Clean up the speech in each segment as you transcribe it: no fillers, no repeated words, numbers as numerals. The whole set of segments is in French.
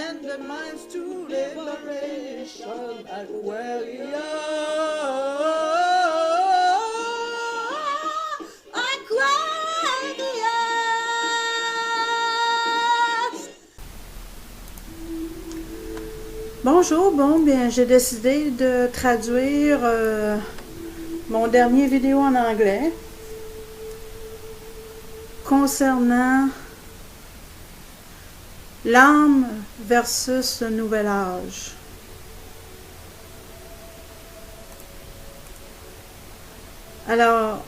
and the minds to liberation at where we are. I cry yes. Bonjour, bien, j'ai décidé de traduire mon dernier vidéo en anglais concernant l'âme versus le nouvel âge. Alors,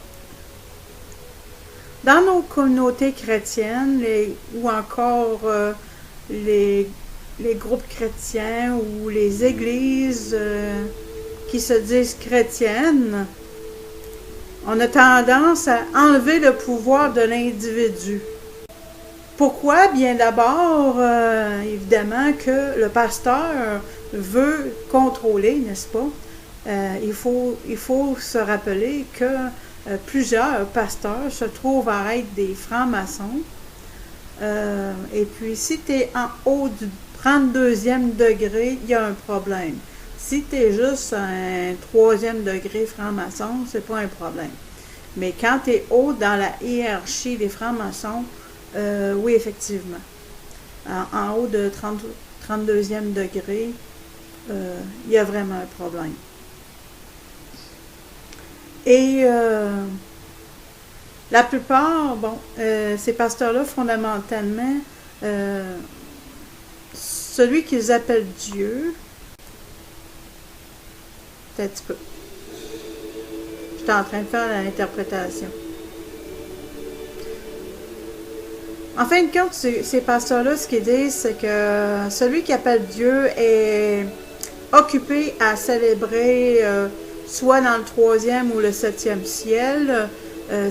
dans nos communautés chrétiennes, ou encore les groupes chrétiens ou les églises qui se disent chrétiennes, on a tendance à enlever le pouvoir de l'individu. Pourquoi? Bien d'abord, évidemment, que le pasteur veut contrôler, n'est-ce pas? Il faut se rappeler que plusieurs pasteurs se trouvent à être des francs-maçons. Et puis, si tu es en haut du 32e degré, il y a un problème. Si tu es juste un 3e degré franc-maçon, c'est pas un problème. Mais quand tu es haut dans la hiérarchie des francs-maçons, oui, effectivement. En haut de 32e degré, il y a vraiment un problème. Et la plupart, ces pasteurs-là, fondamentalement, celui qu'ils appellent Dieu, un petit peu. Je suis en train de faire l'interprétation. En fin de compte, ces pasteurs-là, ce qu'ils disent, c'est que celui qui appelle Dieu est occupé à célébrer, soit dans le 3e ou le 7e ciel,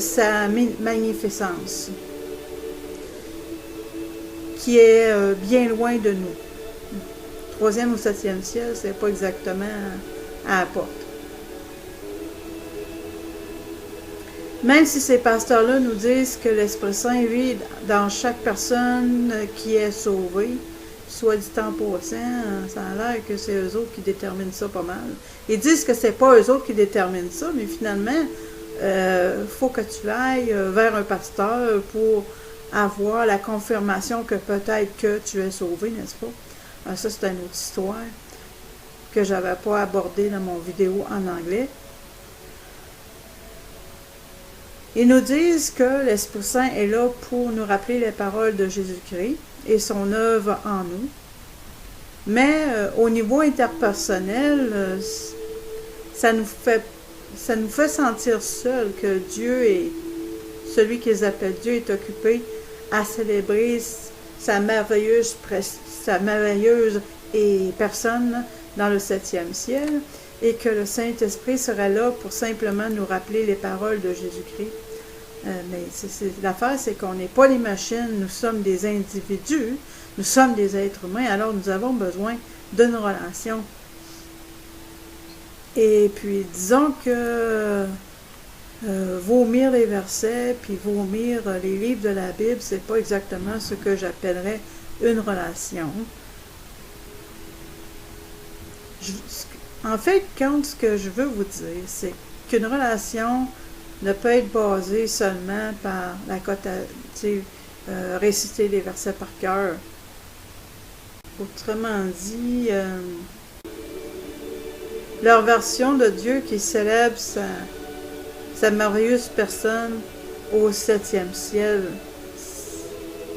sa magnificence, qui est bien loin de nous. 3e ou 7e ciel, c'est pas exactement à la porte. Même si ces pasteurs-là nous disent que l'Esprit Saint vit dans chaque personne qui est sauvée, soit dit en passant, ça a l'air que c'est eux autres qui déterminent ça pas mal. Ils disent que c'est pas eux autres qui déterminent ça, mais finalement, faut que tu ailles vers un pasteur pour avoir la confirmation que peut-être que tu es sauvé, n'est-ce pas? Alors ça, c'est une autre histoire que j'avais pas abordée dans mon vidéo en anglais. Ils nous disent que l'Esprit Saint est là pour nous rappeler les paroles de Jésus-Christ et son œuvre en nous. Mais au niveau interpersonnel, ça nous fait sentir seuls, que Dieu est, celui qu'ils appellent Dieu, est occupé à célébrer sa merveilleuse personne dans le 7e ciel, et que le Saint-Esprit serait là pour simplement nous rappeler les paroles de Jésus-Christ. Mais l'affaire, c'est qu'on n'est pas des machines, nous sommes des individus, nous sommes des êtres humains, alors nous avons besoin d'une relation. Et puis, disons que vomir les versets, puis vomir les livres de la Bible, c'est pas exactement ce que j'appellerais une relation. En fait, ce que je veux vous dire, c'est qu'une relation ne peut être basée seulement par réciter les versets par cœur. Autrement dit, leur version de Dieu qui célèbre sa merveilleuse personne au 7e ciel,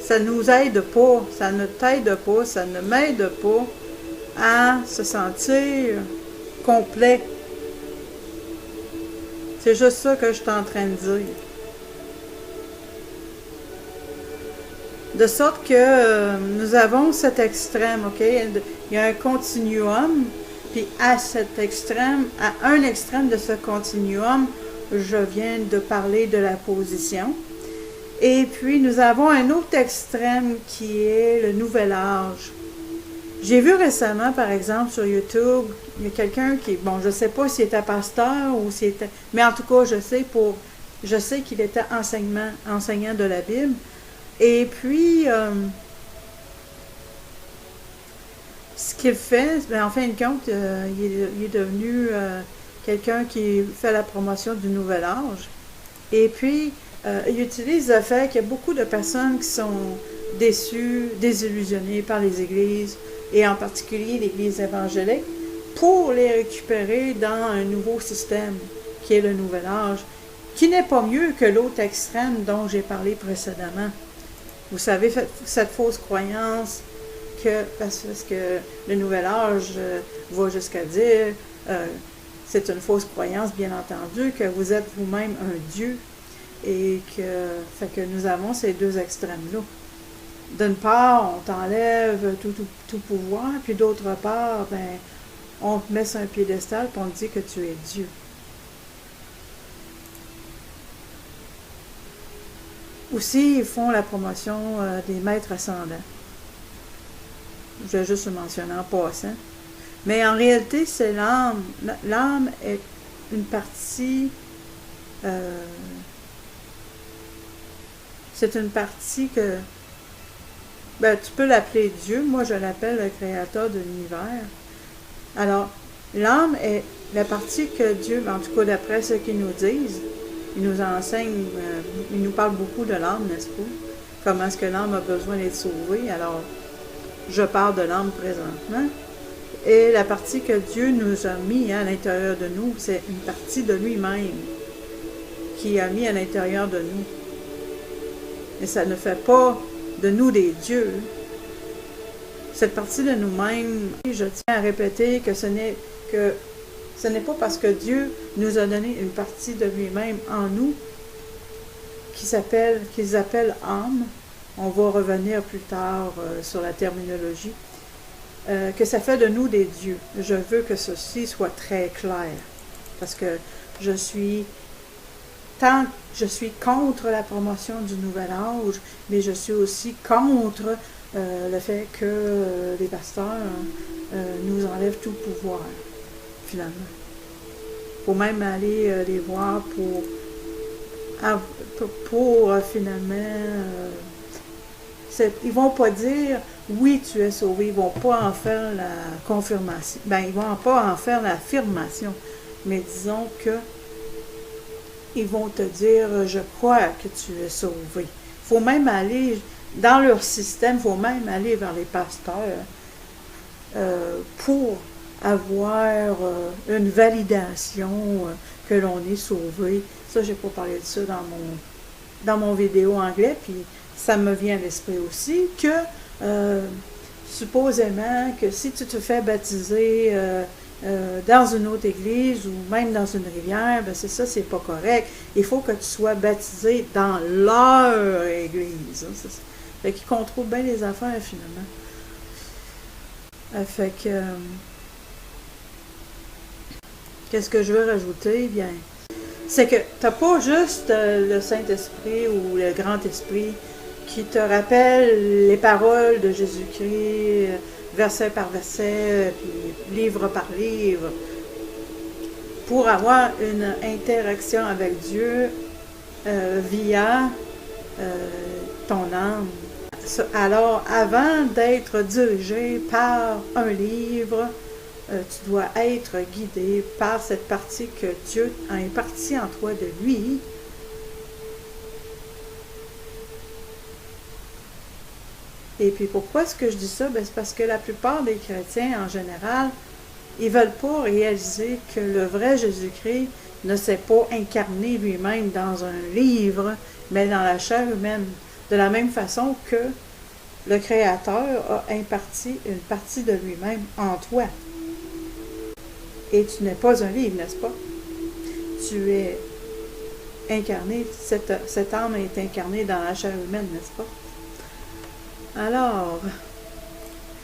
ça nous aide pas, ça ne t'aide pas, ça ne m'aide pas à se sentir complet. C'est juste ça que je suis en train de dire. De sorte que nous avons cet extrême, ok? Il y a un continuum, puis à cet extrême, à un extrême de ce continuum, je viens de parler de la position. Et puis nous avons un autre extrême qui est le nouvel âge. J'ai vu récemment, par exemple, sur YouTube, il y a quelqu'un qui, je ne sais pas s'il était pasteur ou s'il était, mais en tout cas, je sais qu'il était enseignant de la Bible. Et puis, ce qu'il fait, ben, en fin de compte, il est devenu quelqu'un qui fait la promotion du Nouvel Âge. Et puis, il utilise le fait qu'il y a beaucoup de personnes qui sont déçues, désillusionnées par les églises, et en particulier l'Église évangélique, pour les récupérer dans un nouveau système, qui est le Nouvel Âge, qui n'est pas mieux que l'autre extrême dont j'ai parlé précédemment. Vous savez, cette fausse croyance que, parce que le Nouvel Âge va jusqu'à dire, c'est une fausse croyance, bien entendu, que vous êtes vous-même un Dieu, et que nous avons ces deux extrêmes-là. D'une part, on t'enlève tout pouvoir, puis d'autre part, ben, on te met sur un piédestal et on te dit que tu es Dieu. Aussi, ils font la promotion des maîtres ascendants. Je vais juste le mentionner en passant. Mais en réalité, c'est l'âme. L'âme est une partie... c'est une partie que... Ben, tu peux l'appeler Dieu. Moi, je l'appelle le créateur de l'univers. Alors, l'âme est la partie que Dieu, en tout cas d'après ce qu'ils nous disent, ils nous enseignent, ils nous parlent beaucoup de l'âme, n'est-ce pas? Comment est-ce que l'âme a besoin d'être sauvée? Alors, je parle de l'âme présentement. Et la partie que Dieu nous a mis à l'intérieur de nous, c'est une partie de lui-même qui a mis à l'intérieur de nous. Et ça ne fait pas de nous des dieux. Cette partie de nous-mêmes, je tiens à répéter que ce n'est pas parce que Dieu nous a donné une partie de lui-même en nous qu'ils appellent âme. On va revenir plus tard sur la terminologie. Que ça fait de nous des dieux. Je veux que ceci soit très clair. Parce que je suis contre la promotion du Nouvel Âge, mais je suis aussi contre le fait que les pasteurs nous enlèvent tout pouvoir, finalement. Il faut même aller les voir pour finalement... ils vont pas dire « oui, tu es sauvé », ils vont pas en faire la confirmation. Ben, ils vont pas en faire l'affirmation, mais disons que ils vont te dire « je crois que tu es sauvé ». Il faut même aller, dans leur système, il faut même aller vers les pasteurs pour avoir une validation que l'on est sauvé. Ça, j'ai pas parlé de ça dans mon vidéo anglais, puis ça me vient à l'esprit aussi que supposément que si tu te fais baptiser dans une autre église ou même dans une rivière, ben c'est pas correct. Il faut que tu sois baptisé dans leur église. Hein, fait qu'ils contrôlent bien les affaires finalement. Fait que qu'est-ce que je veux rajouter? Bien, c'est que tu n'as pas juste le Saint-Esprit ou le Grand Esprit qui te rappelle les paroles de Jésus-Christ, verset par verset, puis livre par livre, pour avoir une interaction avec Dieu via ton âme. Alors, avant d'être dirigé par un livre, tu dois être guidé par cette partie que Dieu a impartie en toi de lui. Et puis pourquoi est-ce que je dis ça? Ben, c'est parce que la plupart des chrétiens en général, ils ne veulent pas réaliser que le vrai Jésus-Christ ne s'est pas incarné lui-même dans un livre, mais dans la chair humaine. De la même façon que le Créateur a imparti une partie de lui-même en toi. Et tu n'es pas un livre, n'est-ce pas? Tu es incarné, cette âme est incarnée dans la chair humaine, n'est-ce pas? Alors,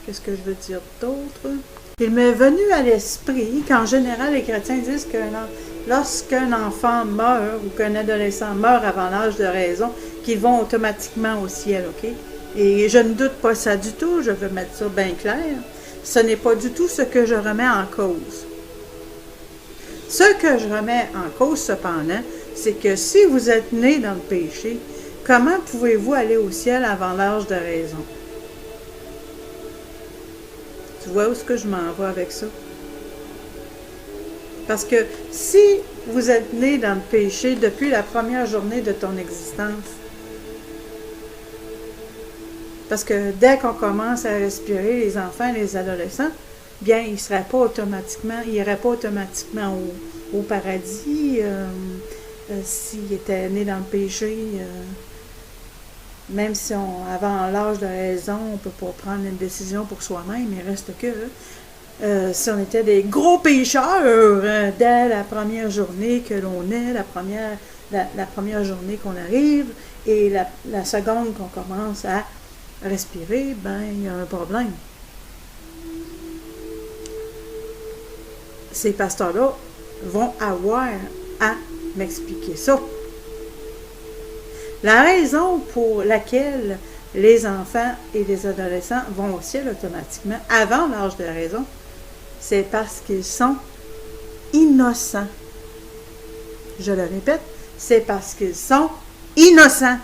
qu'est-ce que je veux dire d'autre? Il m'est venu à l'esprit qu'en général, les chrétiens disent que lorsqu'un enfant meurt ou qu'un adolescent meurt avant l'âge de raison, qu'ils vont automatiquement au ciel, OK? Et je ne doute pas ça du tout, je veux mettre ça bien clair. Ce n'est pas du tout ce que je remets en cause. Ce que je remets en cause, cependant, c'est que si vous êtes né dans le péché, comment pouvez-vous aller au ciel avant l'âge de raison? Tu vois où est-ce que je m'en vais avec ça? Parce que si vous êtes né dans le péché depuis la première journée de ton existence, parce que dès qu'on commence à respirer, les enfants et les adolescents, bien, ils n'iraient pas automatiquement au paradis s'ils étaient nés dans le péché. Même si avant l'âge de raison, on ne peut pas prendre une décision pour soi-même, il reste que si on était des gros pécheurs dès la première journée que l'on est, la première journée qu'on arrive, et la seconde qu'on commence à respirer, ben il y a un problème. Ces pasteurs-là vont avoir à m'expliquer ça. La raison pour laquelle les enfants et les adolescents vont au ciel automatiquement avant l'âge de la raison, c'est parce qu'ils sont innocents. Je le répète, c'est parce qu'ils sont innocents.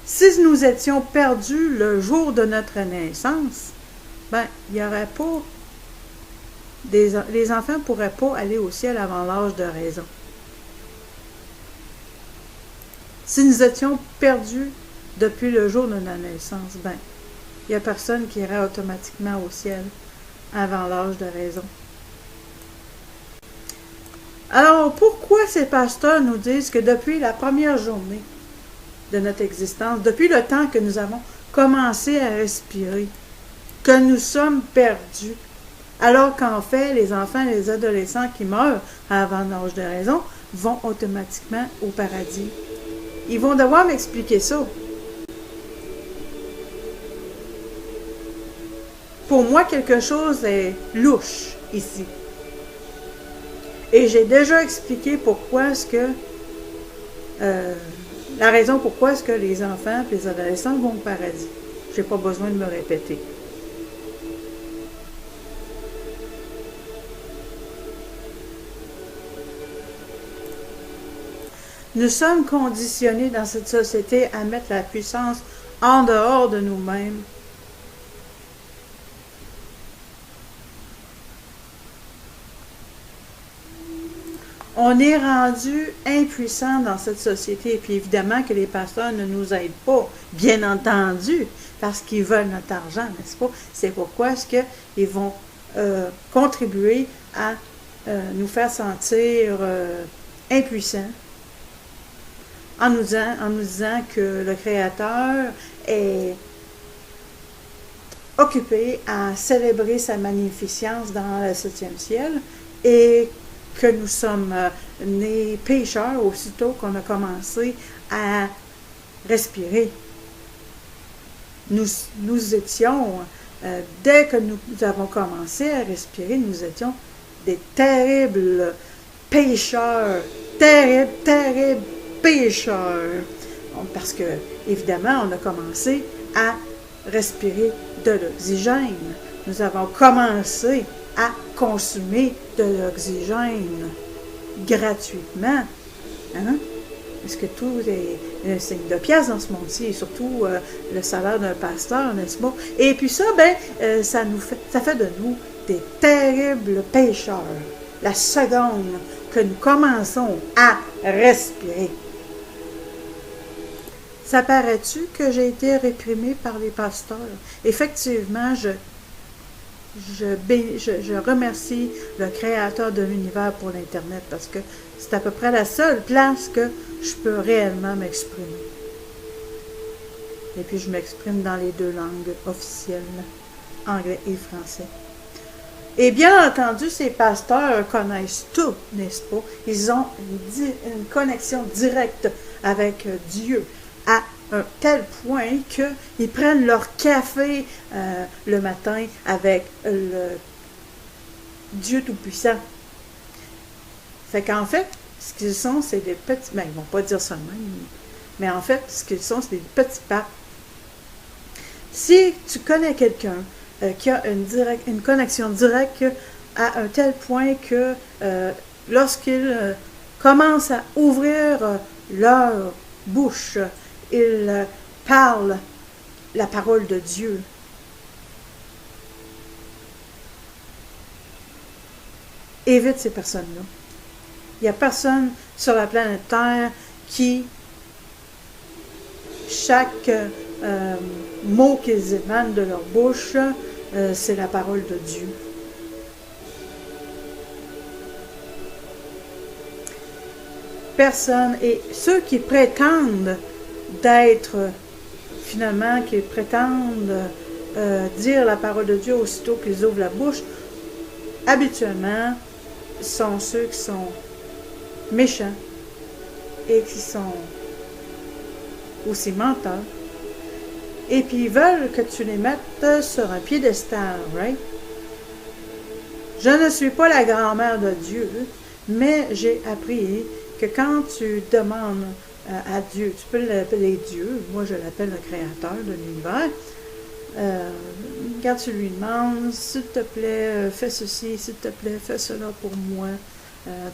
Si nous étions perdus le jour de notre naissance, ben, il n'y aurait pas les enfants ne pourraient pas aller au ciel avant l'âge de raison. Si nous étions perdus depuis le jour de notre naissance, ben, il n'y a personne qui irait automatiquement au ciel avant l'âge de raison. Alors, pourquoi ces pasteurs nous disent que depuis la première journée de notre existence, depuis le temps que nous avons commencé à respirer, que nous sommes perdus, alors qu'en fait, les enfants et les adolescents qui meurent avant l'âge de raison vont automatiquement au paradis? Ils vont devoir m'expliquer ça. Pour moi, quelque chose est louche ici. Et j'ai déjà expliqué pourquoi est-ce que la raison pourquoi est-ce que les enfants et les adolescents vont au paradis. Je n'ai pas besoin de me répéter. Nous sommes conditionnés dans cette société à mettre la puissance en dehors de nous-mêmes. On est rendu impuissant dans cette société. Et puis évidemment que les pasteurs ne nous aident pas, bien entendu, parce qu'ils veulent notre argent, n'est-ce pas? C'est pourquoi est-ce qu'ils vont contribuer à nous faire sentir impuissants en nous disant que le Créateur est occupé à célébrer sa magnificence dans le 7e ciel et que nous sommes nés pécheurs aussitôt qu'on a commencé à respirer. Nous étions, dès que nous avons commencé à respirer, nous étions des terribles pécheurs, terribles pécheurs. Parce que, évidemment, on a commencé à respirer de l'oxygène. Nous avons commencé à consommer de l'oxygène gratuitement. Hein? Parce que tout est un signe de pièce dans ce monde-ci, et surtout le salaire d'un pasteur, n'est-ce pas? Et puis ça, ça fait de nous des terribles pécheurs. La seconde que nous commençons à respirer. Ça paraît-tu que j'ai été réprimée par les pasteurs? Effectivement, je remercie le Créateur de l'univers pour l'Internet parce que c'est à peu près la seule place que je peux réellement m'exprimer. Et puis je m'exprime dans les 2 langues officielles, anglais et français. Et bien entendu, ces pasteurs connaissent tout, n'est-ce pas? Ils ont une connexion directe avec Dieu à un tel point qu'ils prennent leur café le matin avec le Dieu Tout-Puissant. Fait qu'en fait, ce qu'ils sont, c'est des petits... Ben, ils ne vont pas dire ça de même. Mais en fait, ce qu'ils sont, c'est des petits papes. Si tu connais quelqu'un qui a une connexion directe à un tel point que lorsqu'ils commencent à ouvrir leur bouche, ils parlent la parole de Dieu. évite ces personnes-là. Il n'y a personne sur la planète Terre qui, chaque mot qu'ils émanent de leur bouche, c'est la parole de Dieu. Personne, et ceux qui prétendent d'être, finalement, qui prétendent dire la parole de Dieu aussitôt qu'ils ouvrent la bouche, habituellement, sont ceux qui sont méchants et qui sont aussi menteurs. Et puis ils veulent que tu les mettes sur un piédestal, right? Je ne suis pas la grand-mère de Dieu, mais j'ai appris que quand tu demandes à Dieu, tu peux l'appeler Dieu, moi je l'appelle le créateur de l'univers, quand tu lui demandes, s'il te plaît, fais ceci, s'il te plaît, fais cela pour moi,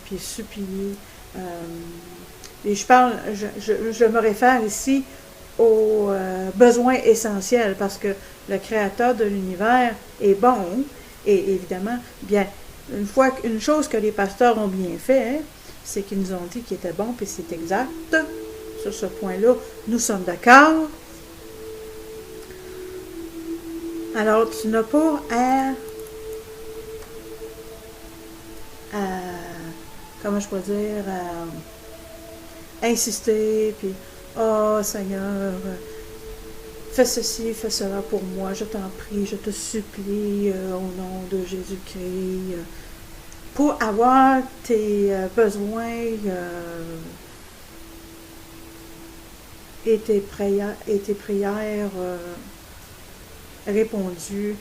puis supplier. Et je me réfère ici aux besoins essentiels, parce que le créateur de l'univers est bon, et évidemment, bien, une chose que les pasteurs ont bien fait, c'est qu'ils nous ont dit qu'il était bon, puis c'est exact. Sur ce point-là, nous sommes d'accord. Alors, tu n'as pas comment je pourrais dire, insister, puis, oh Seigneur, fais ceci, fais cela pour moi, je t'en prie, je te supplie, au nom de Jésus-Christ, pour avoir tes besoins et tes prières répondues.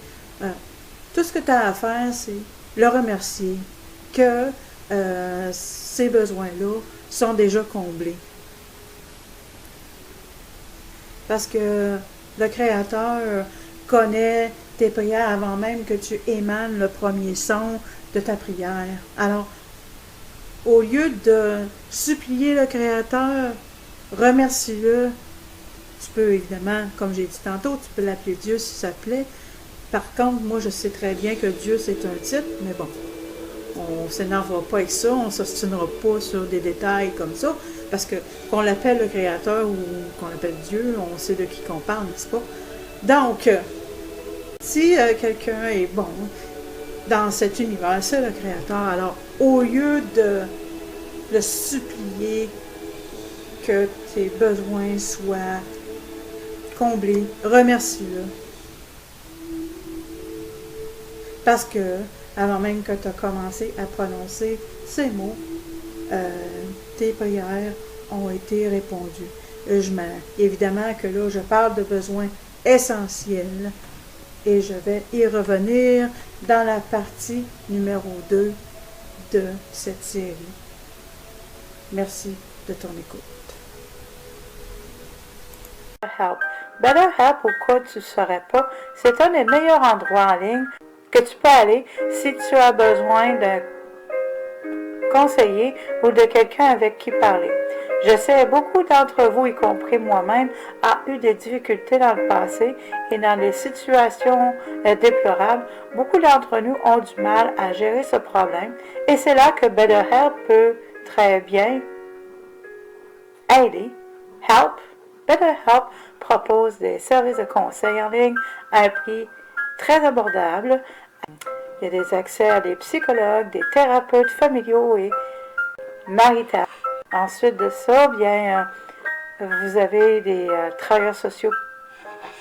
Tout ce que tu as à faire, c'est le remercier que ces besoins-là sont déjà comblés. Parce que le Créateur connaît tes prières avant même que tu émanes le premier son de ta prière. Alors, au lieu de supplier le Créateur, remercie-le. Tu peux évidemment, comme j'ai dit tantôt, tu peux l'appeler Dieu si ça te plaît. Par contre, moi je sais très bien que Dieu c'est un titre, mais bon, on ne s'énervera pas avec ça, on ne s'ostinera pas sur des détails comme ça, parce que qu'on l'appelle le Créateur ou qu'on l'appelle Dieu, on sait de qui qu'on parle, n'est-ce pas? Donc, si quelqu'un est bon dans cet univers, c'est le Créateur, alors au lieu de le supplier que tes besoins soient comblés, remercie-le. Parce que, avant même que tu as commencé à prononcer ces mots, tes prières ont été répondues. Évidemment que là, je parle de besoins essentiels et je vais y revenir dans la partie numéro 2 de cette série. Merci de ton écoute. BetterHelp, au cas où tu ne saurais pas, c'est un des meilleurs endroits en ligne que tu peux aller si tu as besoin d'un conseiller ou de quelqu'un avec qui parler. Je sais, beaucoup d'entre vous, y compris moi-même, a eu des difficultés dans le passé et dans des situations déplorables. Beaucoup d'entre nous ont du mal à gérer ce problème et c'est là que BetterHelp peut très bien aider. BetterHelp propose des services de conseil en ligne à un prix très abordable. Il y a des accès à des psychologues, des thérapeutes familiaux et maritaux. Ensuite de ça, bien, vous avez des travailleurs sociaux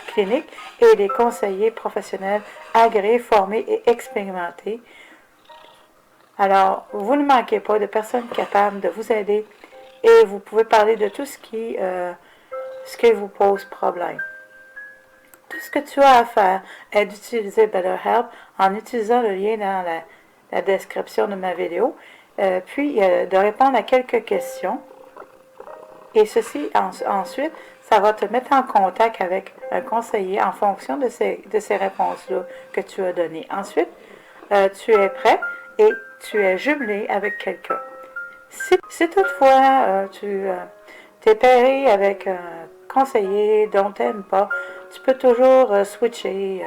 cliniques et des conseillers professionnels agréés, formés et expérimentés. Alors, vous ne manquez pas de personnes capables de vous aider et vous pouvez parler de tout ce qui vous pose problème. Tout ce que tu as à faire est d'utiliser BetterHelp en utilisant le lien dans la description de ma vidéo, puis de répondre à quelques questions. Et ceci, ensuite, ça va te mettre en contact avec un conseiller en fonction de ces réponses-là que tu as données. Ensuite, tu es prêt et tu es jumelé avec quelqu'un. Si toutefois tu t'es pairé avec un conseiller dont tu n'aimes pas, tu peux toujours switcher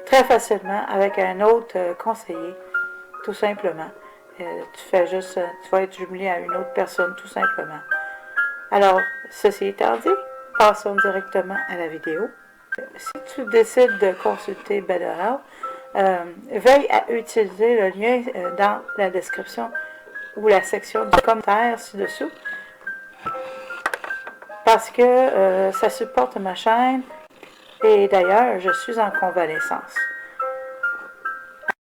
très facilement avec un autre conseiller, tout simplement. tu vas être jumelé à une autre personne tout simplement. Alors, ceci étant dit, passons directement à la vidéo. Si tu décides de consulter BetterHelp, veille à utiliser le lien dans la description ou la section du commentaire ci-dessous parce que ça supporte ma chaîne et d'ailleurs, je suis en convalescence.